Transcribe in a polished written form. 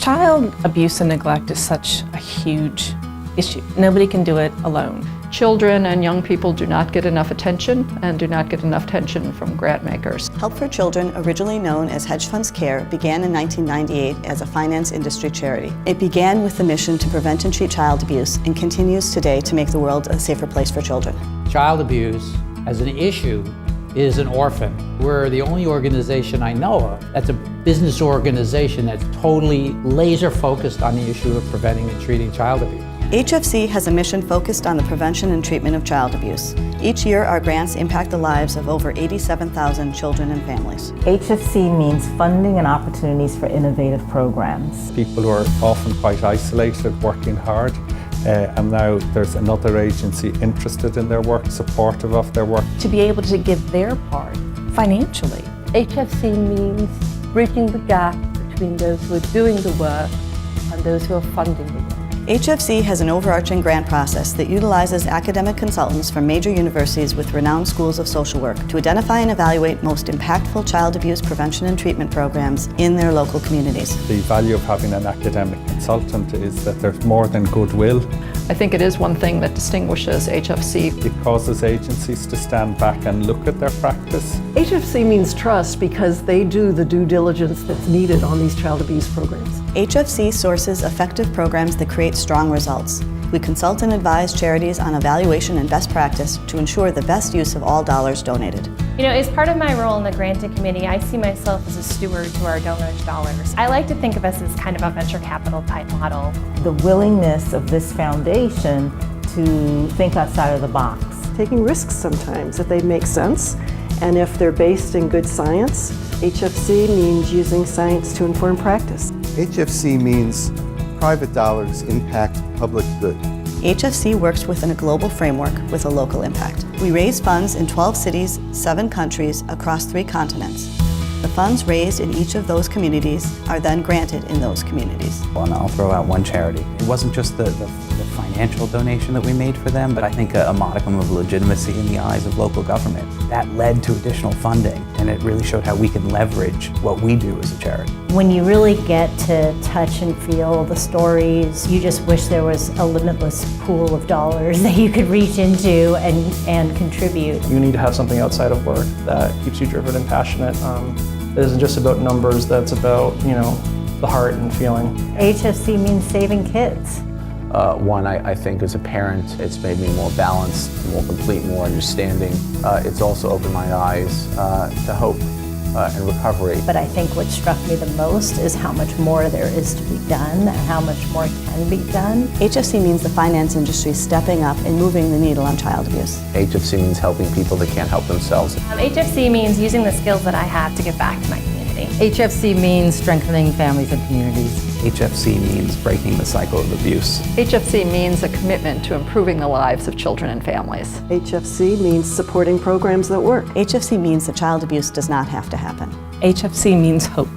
Child abuse and neglect is such a huge issue. Nobody can do it alone. Children and young people do not get enough attention and do not get enough attention from grant makers. Help for Children, originally known as Hedge Funds Care, began in 1998 as a finance industry charity. It began with the mission to prevent and treat child abuse and continues today to make the world a safer place for children. Child abuse as an issue is an orphan. We're the only organization I know of that's a business organization that's totally laser focused on the issue of preventing and treating child abuse. HFC has a mission focused on the prevention and treatment of child abuse. Each year, our grants impact the lives of over 87,000 children and families. HFC means funding and opportunities for innovative programs. People who are often quite isolated, working hard, and now there's another agency interested in their work, supportive of their work. To be able to give their part financially. HFC means bridging the gap between those who are doing the work and those who are funding the work. HFC has an overarching grant process that utilizes academic consultants from major universities with renowned schools of social work to identify and evaluate most impactful child abuse prevention and treatment programs in their local communities. The value of having an academic consultant is that there's more than goodwill. I think it is one thing that distinguishes HFC. It causes agencies to stand back and look at their practice. HFC means trust because they do the due diligence that's needed on these child abuse programs. HFC sources effective programs that create strong results. We consult and advise charities on evaluation and best practice to ensure the best use of all dollars donated. You know, as part of my role in the granting committee, I see myself as a steward to our donors' dollars. I like to think of us as kind of a venture capital type model. The willingness of this foundation to think outside of the box. Taking risks sometimes if they make sense and if they're based in good science. HFC means using science to inform practice. HFC means private dollars impact public good. HFC works within a global framework with a local impact. We raise funds in 12 cities, 7 countries, across 3 continents. The funds raised in each of those communities are then granted in those communities. And I'll throw out one charity. It wasn't just the financial donation that we made for them, but I think a modicum of legitimacy in the eyes of local government. That led to additional funding, and it really showed how we can leverage what we do as a charity. When you really get to touch and feel the stories, you just wish there was a limitless pool of dollars that you could reach into and contribute. You need to have something outside of work that keeps you driven and passionate. It isn't just about numbers, that's about, the heart and feeling. HFC means saving kids. One, I think as a parent, it's made me more balanced, more complete, more understanding. It's also opened my eyes to hope and recovery. But I think what struck me the most is how much more there is to be done and how much more can be done. HFC means the finance industry stepping up and moving the needle on child abuse. HFC means helping people that can't help themselves. HFC means using the skills that I have to give back to my community. HFC means strengthening families and communities. HFC means breaking the cycle of abuse. HFC means a commitment to improving the lives of children and families. HFC means supporting programs that work. HFC means that child abuse does not have to happen. HFC means hope.